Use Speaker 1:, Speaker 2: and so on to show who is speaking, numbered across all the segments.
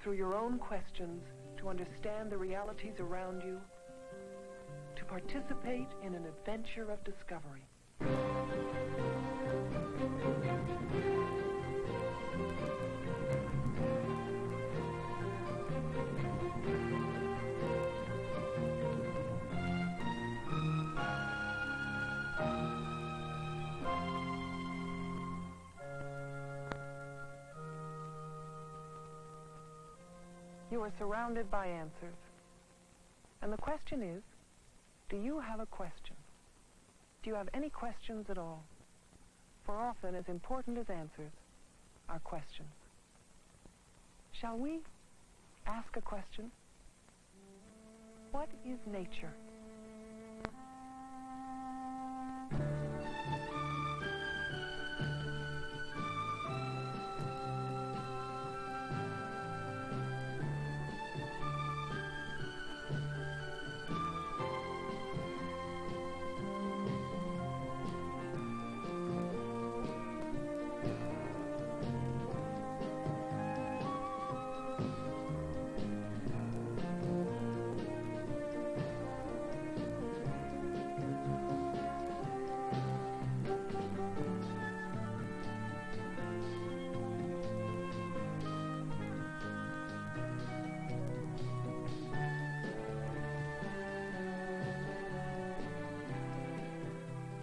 Speaker 1: through your own questions to understand the realities around you, to participate in an adventure of discovery. You are surrounded by answers. And the question is, do you have a question? Do you have any questions at all? For often, as important as answers are questions. Shall we ask a question? What is nature?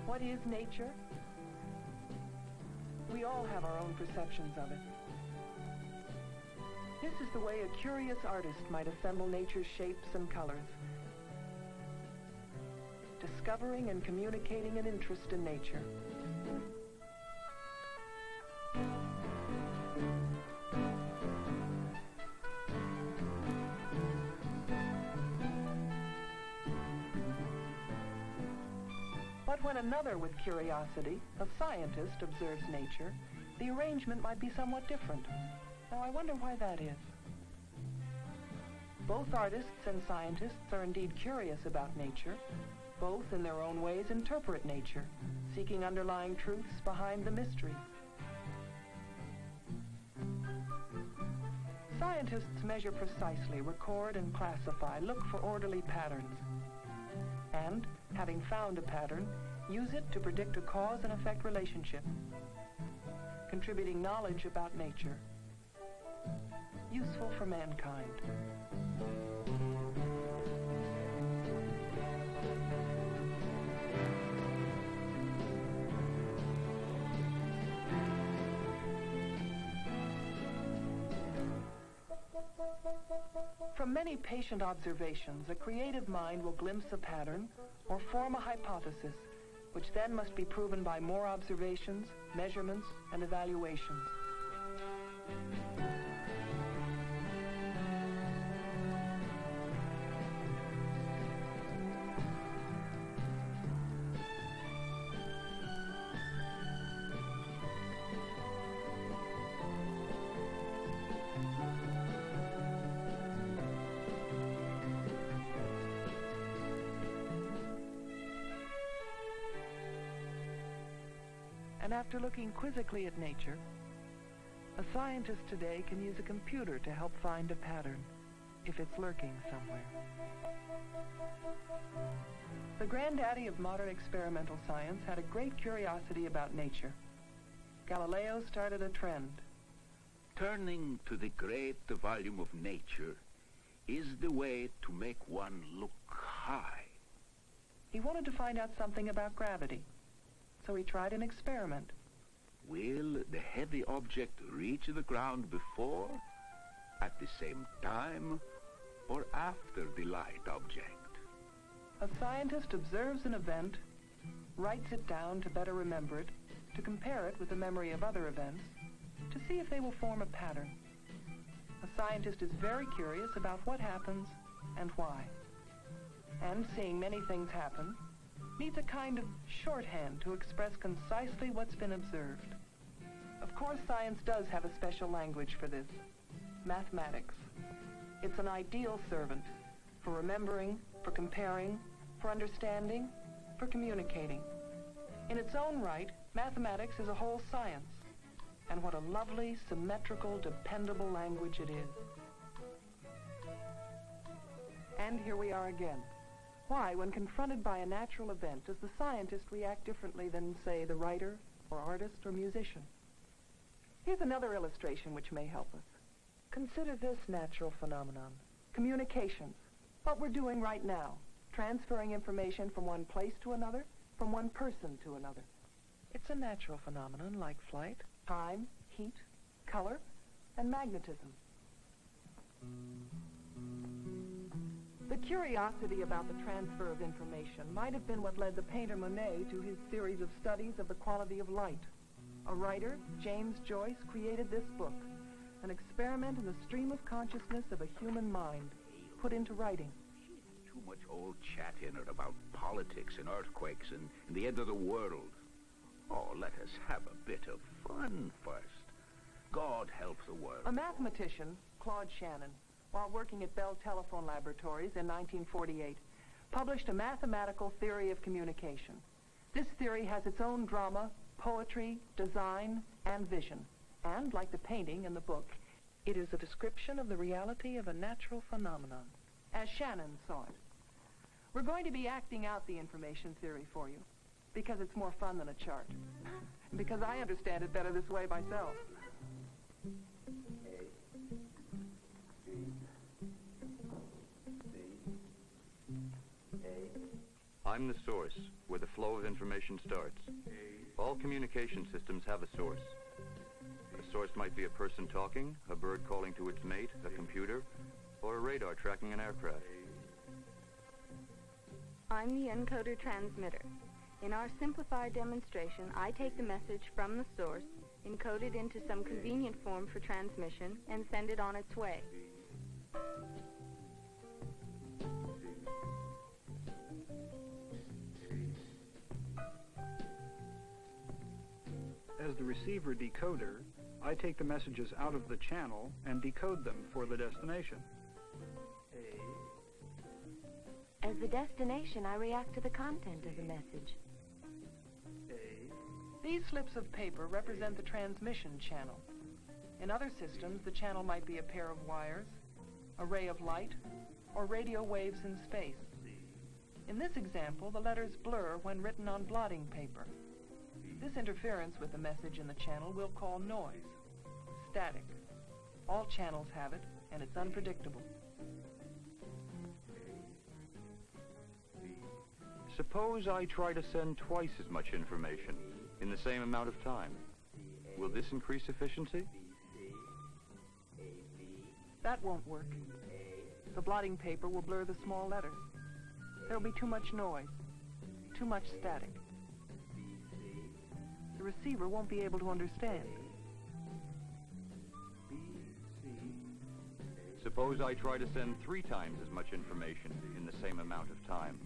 Speaker 1: What is nature? We all have our own perceptions of it. This is the way a curious artist might assemble nature's shapes and colors, discovering and communicating an interest in nature. But when another with curiosity, a scientist, observes nature, the arrangement might be somewhat different. Now I wonder why that is. Both artists and scientists are indeed curious about nature. Both in their own ways interpret nature, seeking underlying truths behind the mystery. Scientists measure precisely, record and classify, look for orderly patterns. And, having found a pattern, use it to predict a cause and effect relationship, contributing knowledge about nature, useful for mankind. From many patient observations, a creative mind will glimpse a pattern or form a hypothesis, which then must be proven by more observations, measurements, and evaluations. And after looking quizzically at nature, a scientist today can use a computer to help find a pattern, if it's lurking somewhere. The granddaddy of modern experimental science had a great curiosity about nature. Galileo started a trend.
Speaker 2: Turning to the great volume of nature is the way to make one look high.
Speaker 1: He wanted to find out something about gravity. So he tried an experiment.
Speaker 2: Will the heavy object reach the ground before, at the same time, or after the light object?
Speaker 1: A scientist observes an event, writes it down to better remember it, to compare it with the memory of other events, to see if they will form a pattern. A scientist is very curious about what happens and why. And seeing many things happen, needs a kind of shorthand to express concisely what's been observed. Of course, science does have a special language for this, mathematics. It's an ideal servant for remembering, for comparing, for understanding, for communicating. In its own right, mathematics is a whole science. And what a lovely, symmetrical, dependable language it is. And here we are again. Why, when confronted by a natural event, does the scientist react differently than, say, the writer, or artist, or musician? Here's another illustration which may help us. Consider this natural phenomenon. Communications. What we're doing right now. Transferring information from one place to another, from one person to another. It's a natural phenomenon like flight, time, heat, color, and magnetism. The curiosity about the transfer of information might have been what led the painter Monet to his series of studies of the quality of light. A writer, James Joyce, created this book, an experiment in the stream of consciousness of a human mind, put into writing.
Speaker 2: Too much old chat in it about politics and earthquakes and the end of the world. Oh, let us have a bit of fun first. God help the world.
Speaker 1: A mathematician, Claude Shannon, while working at Bell Telephone Laboratories in 1948, published a mathematical theory of communication. This theory has its own drama, poetry, design, and vision. And, like the painting in the book, it is a description of the reality of a natural phenomenon, as Shannon saw it. We're going to be acting out the information theory for you, because it's more fun than a chart. Because I understand it better this way myself.
Speaker 3: I'm the source, where the flow of information starts. All communication systems have a source. The source might be a person talking, a bird calling to its mate, a computer, or a radar tracking an aircraft.
Speaker 4: I'm the encoder transmitter. In our simplified demonstration, I take the message from the source, encode it into some convenient form for transmission, and send it on its way.
Speaker 5: As the receiver decoder, I take the messages out of the channel and decode them for the destination.
Speaker 6: As the destination, I react to the content of the message.
Speaker 1: These slips of paper represent the transmission channel. In other systems, the channel might be a pair of wires, a ray of light, or radio waves in space. In this example, the letters blur when written on blotting paper. This interference with the message in the channel we'll call noise, static. All channels have it, and it's unpredictable.
Speaker 3: Suppose I try to send twice as much information in the same amount of time. Will this increase efficiency?
Speaker 1: That won't work. The blotting paper will blur the small letters. There'll be too much noise, too much static. The receiver won't be able to understand.
Speaker 3: Suppose I try to send 3 times as much information in the same amount of time.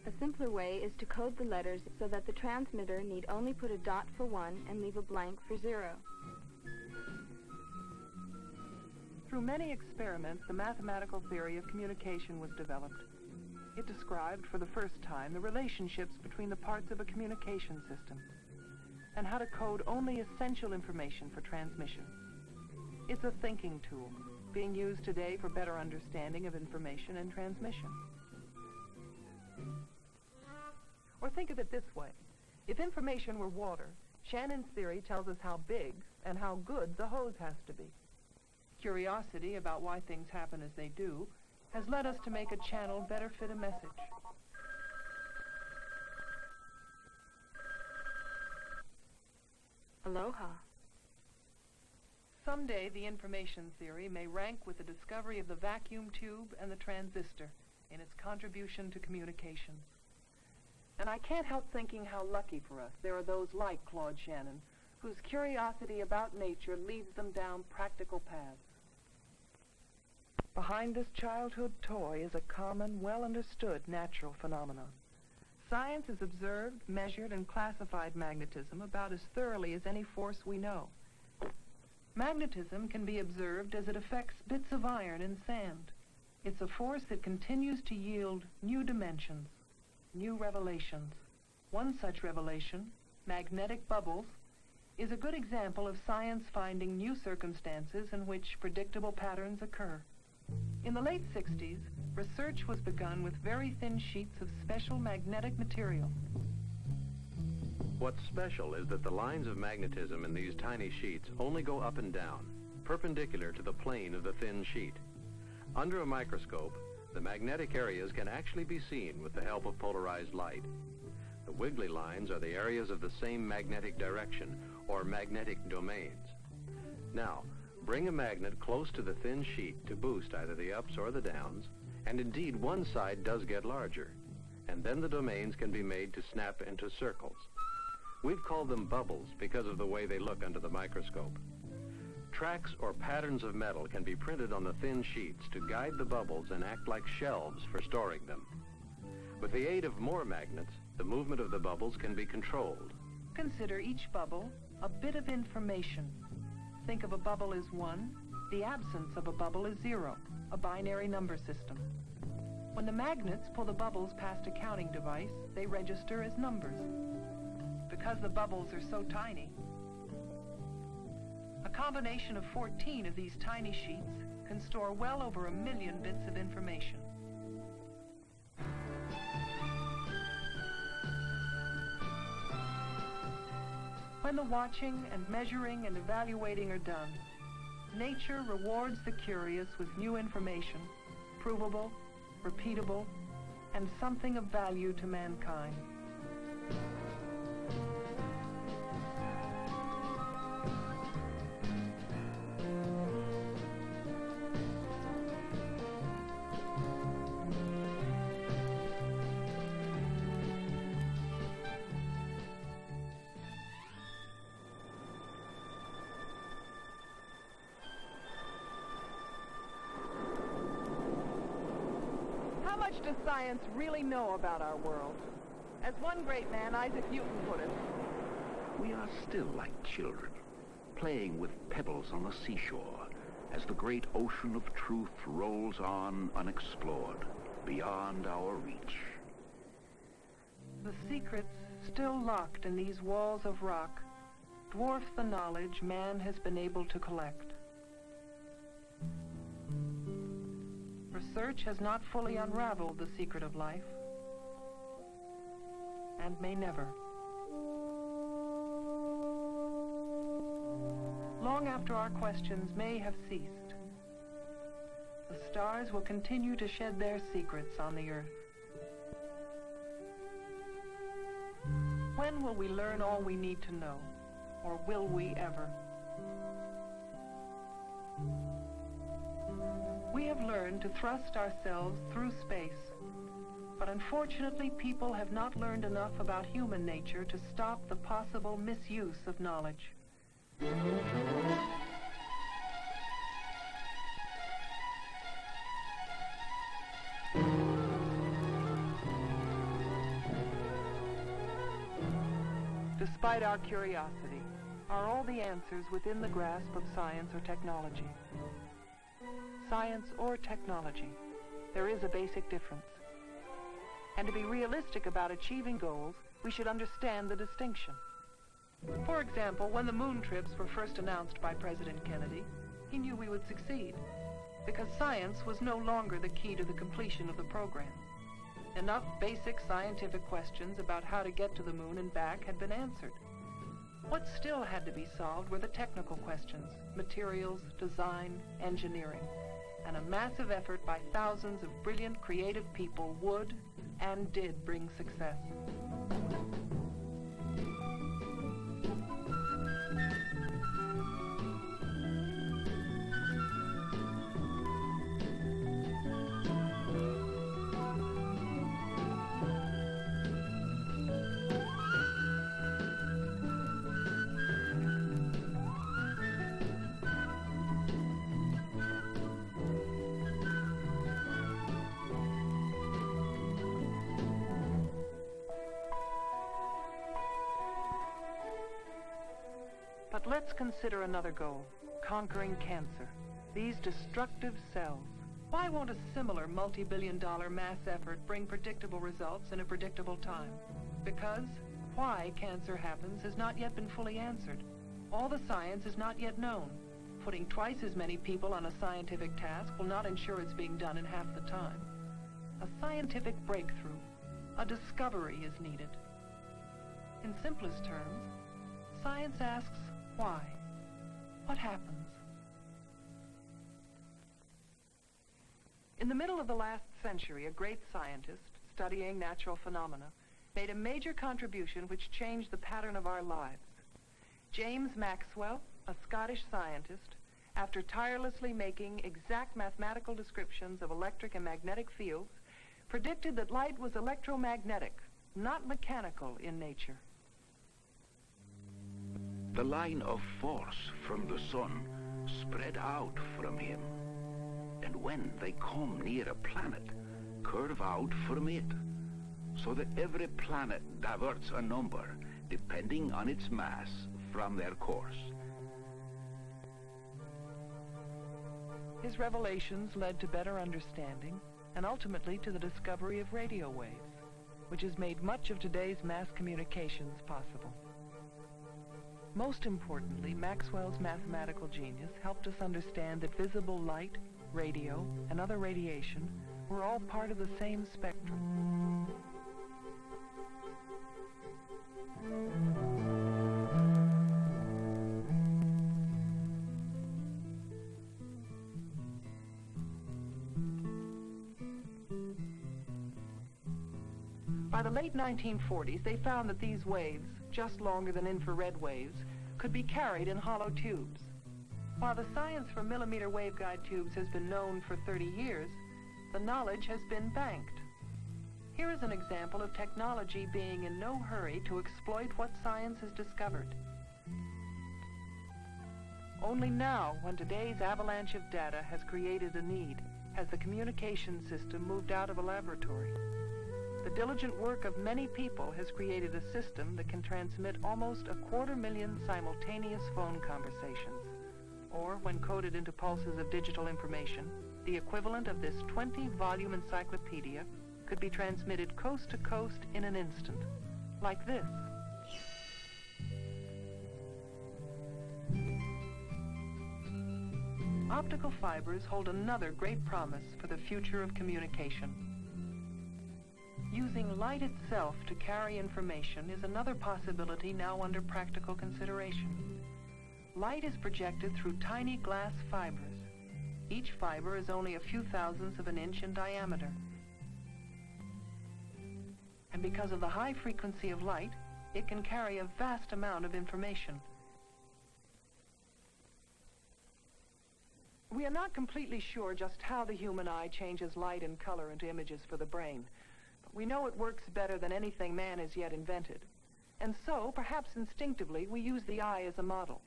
Speaker 4: A simpler way is to code the letters so that the transmitter need only put a dot for 1 and leave a blank for 0.
Speaker 1: Through many experiments, the mathematical theory of communication was developed. It described, for the first time, the relationships between the parts of a communication system and how to code only essential information for transmission. It's a thinking tool, being used today for better understanding of information and transmission. Or think of it this way. If information were water, Shannon's theory tells us how big and how good the hose has to be. Curiosity about why things happen as they do has led us to make a channel better fit a message.
Speaker 4: Aloha.
Speaker 1: Someday, the information theory may rank with the discovery of the vacuum tube and the transistor in its contribution to communications. And I can't help thinking how lucky for us there are those like Claude Shannon, whose curiosity about nature leads them down practical paths. Behind this childhood toy is a common, well-understood natural phenomenon. Science has observed, measured, and classified magnetism about as thoroughly as any force we know. Magnetism can be observed as it affects bits of iron in sand, It's a force that continues to yield new dimensions, new revelations. One such revelation, magnetic bubbles, is a good example of science finding new circumstances in which predictable patterns occur. In the late 60s, research was begun with very thin sheets of special magnetic material.
Speaker 7: What's special is that the lines of magnetism in these tiny sheets only go up and down, perpendicular to the plane of the thin sheet. Under a microscope, the magnetic areas can actually be seen with the help of polarized light. The wiggly lines are the areas of the same magnetic direction, or magnetic domains. Now, bring a magnet close to the thin sheet to boost either the ups or the downs, and indeed one side does get larger, and then the domains can be made to snap into circles. We've called them bubbles because of the way they look under the microscope. Tracks or patterns of metal can be printed on the thin sheets to guide the bubbles and act like shelves for storing them. With the aid of more magnets, the movement of the bubbles can be controlled.
Speaker 1: Consider each bubble a bit of information. Think of a bubble as 1, the absence of a bubble is 0, a binary number system. When the magnets pull the bubbles past a counting device, they register as numbers. Because the bubbles are so tiny, a combination of 14 of these tiny sheets can store well over 1 million bits of information. When the watching and measuring and evaluating are done, nature rewards the curious with new information, provable, repeatable, and something of value to mankind. How much does science really know about our world? As one great man, Isaac Newton, put it,
Speaker 2: We are still like children, playing with pebbles on the seashore as the great ocean of truth rolls on unexplored, beyond our reach.
Speaker 1: the secrets still locked in these walls of rock dwarf the knowledge man has been able to collect. Research has not fully unraveled the secret of life, and may never. Long after our questions may have ceased, the stars will continue to shed their secrets on the earth. When will we learn all we need to know, or will we ever? We have learned to thrust ourselves through space, but unfortunately people have not learned enough about human nature to stop the possible misuse of knowledge. Despite our curiosity, are all the answers within the grasp of science or technology? Science or technology, there is a basic difference. And to be realistic about achieving goals, we should understand the distinction. For example, when the moon trips were first announced by President Kennedy, he knew we would succeed, because science was no longer the key to the completion of the program. Enough basic scientific questions about how to get to the moon and back had been answered. What still had to be solved were the technical questions, materials, design, engineering, and a massive effort by thousands of brilliant, creative people would and did bring success. But let's consider another goal, conquering cancer. These destructive cells, Why won't a similar multi-billion-dollar mass effort bring predictable results in a predictable time? Because why cancer happens has not yet been fully answered. All the science is not yet known. Putting twice as many people on a scientific task will not ensure it's being done in half the time. A scientific breakthrough, a discovery is needed. In simplest terms, science asks why. What happens? In the middle of the last century, a great scientist, studying natural phenomena, made a major contribution which changed the pattern of our lives. James Maxwell, a Scottish scientist, after tirelessly making exact mathematical descriptions of electric and magnetic fields, predicted that light was electromagnetic, not mechanical in nature.
Speaker 2: The line of force from the sun spread out from him, and when they come near a planet, curve out from it, so that every planet diverts a number depending on its mass from their course.
Speaker 1: His revelations led to better understanding and ultimately to the discovery of radio waves, which has made much of today's mass communications possible. Most importantly, Maxwell's mathematical genius helped us understand that visible light, radio, and other radiation were all part of the same spectrum. By the late 1940s, they found that these waves, just longer than infrared waves, could be carried in hollow tubes. While the science for millimeter waveguide tubes has been known for 30 years, the knowledge has been banked. Here is an example of technology being in no hurry to exploit what science has discovered. Only now, when today's avalanche of data has created a need, has the communication system moved out of a laboratory. The diligent work of many people has created a system that can transmit almost 250,000 simultaneous phone conversations, or when coded into pulses of digital information, the equivalent of this 20-volume encyclopedia could be transmitted coast to coast in an instant, like this. Optical fibers hold another great promise for the future of communication. Using light itself to carry information is another possibility now under practical consideration. Light is projected through tiny glass fibers. Each fiber is only a few thousandths of an inch in diameter. And because of the high frequency of light, it can carry a vast amount of information. We are not completely sure just how the human eye changes light and color into images for the brain. We know it works better than anything man has yet invented. And so, perhaps instinctively, we use the eye as a model.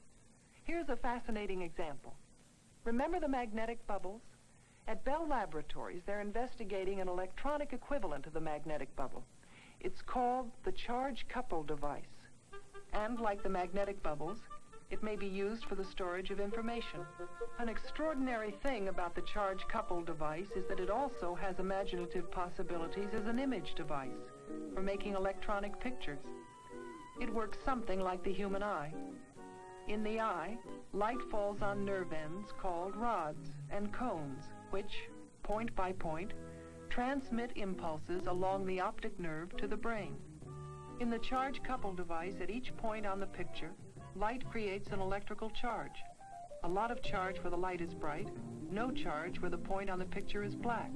Speaker 1: Here's a fascinating example. Remember the magnetic bubbles? At Bell Laboratories, they're investigating an electronic equivalent of the magnetic bubble. It's called the charge-coupled device. And like the magnetic bubbles, it may be used for the storage of information. An extraordinary thing about the charge-coupled device is that it also has imaginative possibilities as an image device for making electronic pictures. It works something like the human eye. In the eye, light falls on nerve ends called rods and cones, which, point by point, transmit impulses along the optic nerve to the brain. In the charge-coupled device, at each point on the picture, light creates an electrical charge. A lot of charge where the light is bright, no charge where the point on the picture is black.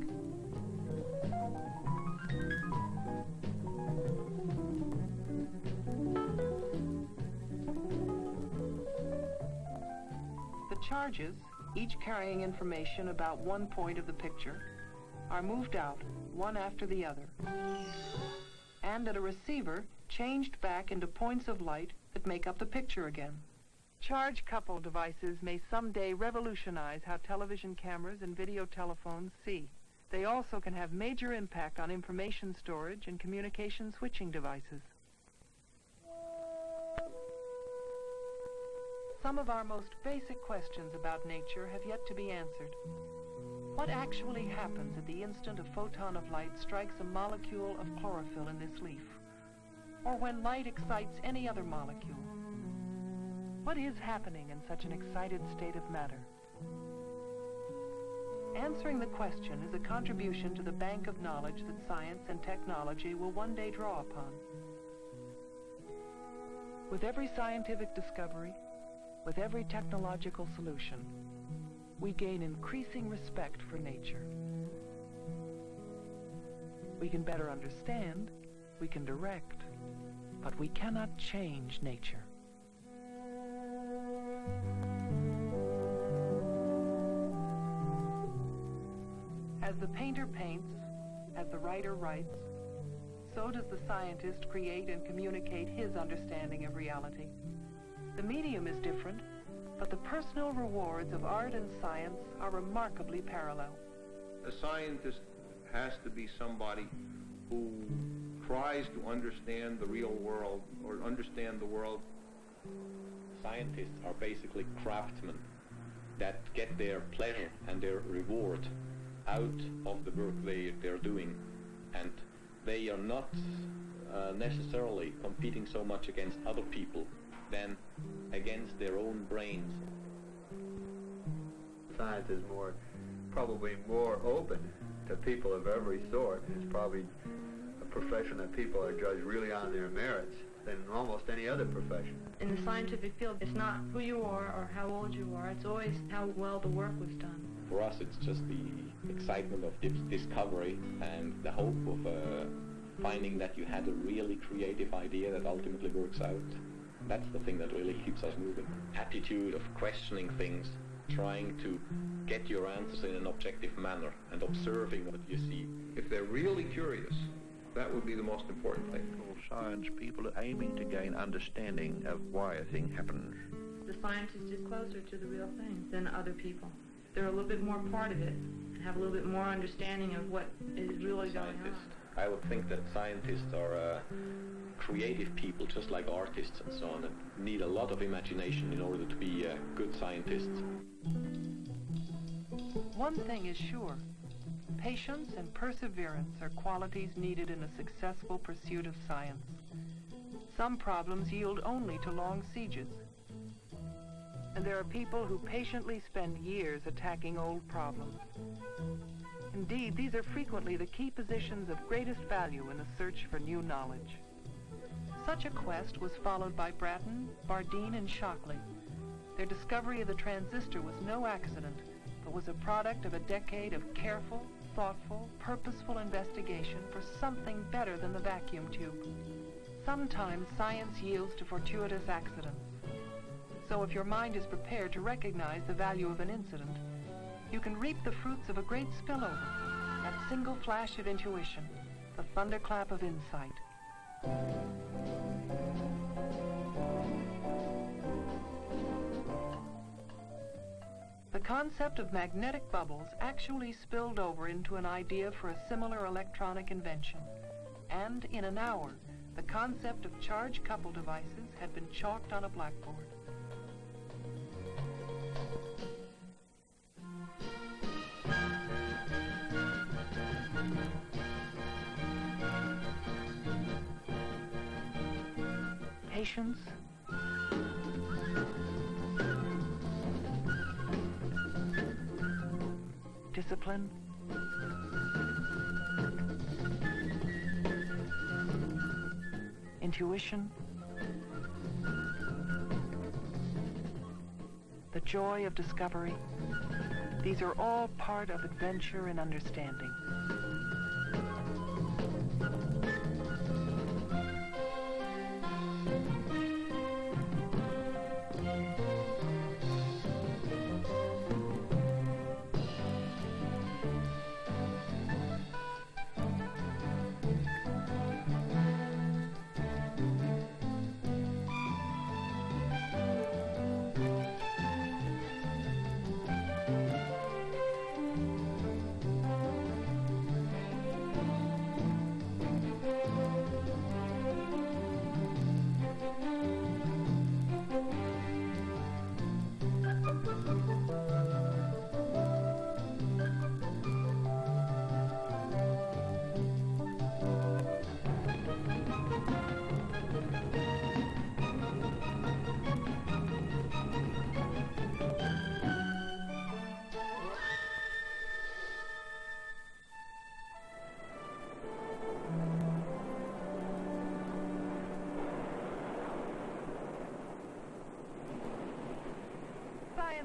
Speaker 1: The charges, each carrying information about one point of the picture, are moved out, one after the other, and at a receiver, changed back into points of light that make up the picture again. Charge-coupled devices may someday revolutionize how television cameras and video telephones see. They also can have major impact on information storage and communication switching devices. Some of our most basic questions about nature have yet to be answered. What actually happens at the instant a photon of light strikes a molecule of chlorophyll in this leaf? Or when light excites any other molecule? What is happening in such an excited state of matter? Answering the question is a contribution to the bank of knowledge that science and technology will one day draw upon. With every scientific discovery, with every technological solution, we gain increasing respect for nature. We can better understand, we can direct, but we cannot change nature. As the painter paints, as the writer writes, so does the scientist create and communicate his understanding of reality. The medium is different, but the personal rewards of art and science are remarkably parallel.
Speaker 8: A scientist has to be somebody who tries to understand the real world or understand the world.
Speaker 9: Scientists are basically craftsmen that get their pleasure and their reward out of the work they're doing, and they are not necessarily competing so much against other people than against their own brains.
Speaker 10: Science is probably more open to people of every sort. It's probably a profession that people are judged really on their merits than almost any other profession.
Speaker 11: In the scientific field, it's not who you are or how old you are, it's always how well the work was done.
Speaker 9: For us, it's just the excitement of discovery and the hope of finding that you had a really creative idea that ultimately works out. That's the thing that really keeps us moving. Attitude of questioning things, trying to get your answers in an objective manner and observing what you see.
Speaker 8: If they're really curious, that would be the most important thing.
Speaker 2: All science people are aiming to gain understanding of why a thing happens.
Speaker 11: The scientist is closer to the real thing than other people. They're a little bit more part of it and have a little bit more understanding of what is really going on.
Speaker 9: I would think that scientists are creative people, just like artists and so on, that need a lot of imagination in order to be good scientists.
Speaker 1: One thing is sure. Patience and perseverance are qualities needed in a successful pursuit of science. Some problems yield only to long sieges. And there are people who patiently spend years attacking old problems. Indeed, these are frequently the key positions of greatest value in the search for new knowledge. Such a quest was followed by Brattain, Bardeen, and Shockley. Their discovery of the transistor was no accident, but was a product of a decade of careful, thoughtful, purposeful investigation for something better than the vacuum tube. Sometimes science yields to fortuitous accidents. So if your mind is prepared to recognize the value of an incident, you can reap the fruits of a great spillover, that single flash of intuition, the thunderclap of insight. The concept of magnetic bubbles actually spilled over into an idea for a similar electronic invention. And in an hour, the concept of charge couple devices had been chalked on a blackboard. Patience, discipline, intuition, the joy of discovery. These are all part of adventure and understanding.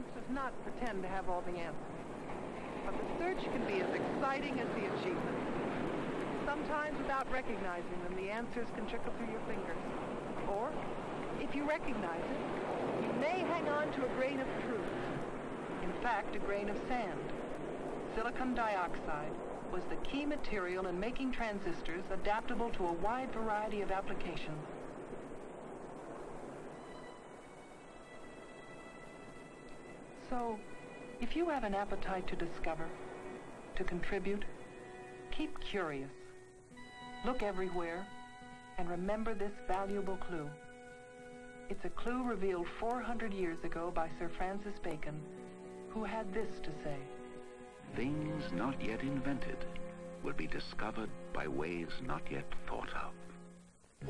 Speaker 1: Science does not pretend to have all the answers. But the search can be as exciting as the achievement. Sometimes without recognizing them, the answers can trickle through your fingers. Or, if you recognize it, you may hang on to a grain of truth. In fact, a grain of sand. Silicon dioxide was the key material in making transistors adaptable to a wide variety of applications. So, if you have an appetite to discover, to contribute, keep curious. Look everywhere, and remember this valuable clue. It's a clue revealed 400 years ago by Sir Francis Bacon, who had this to say.
Speaker 2: Things not yet invented will be discovered by ways not yet thought of.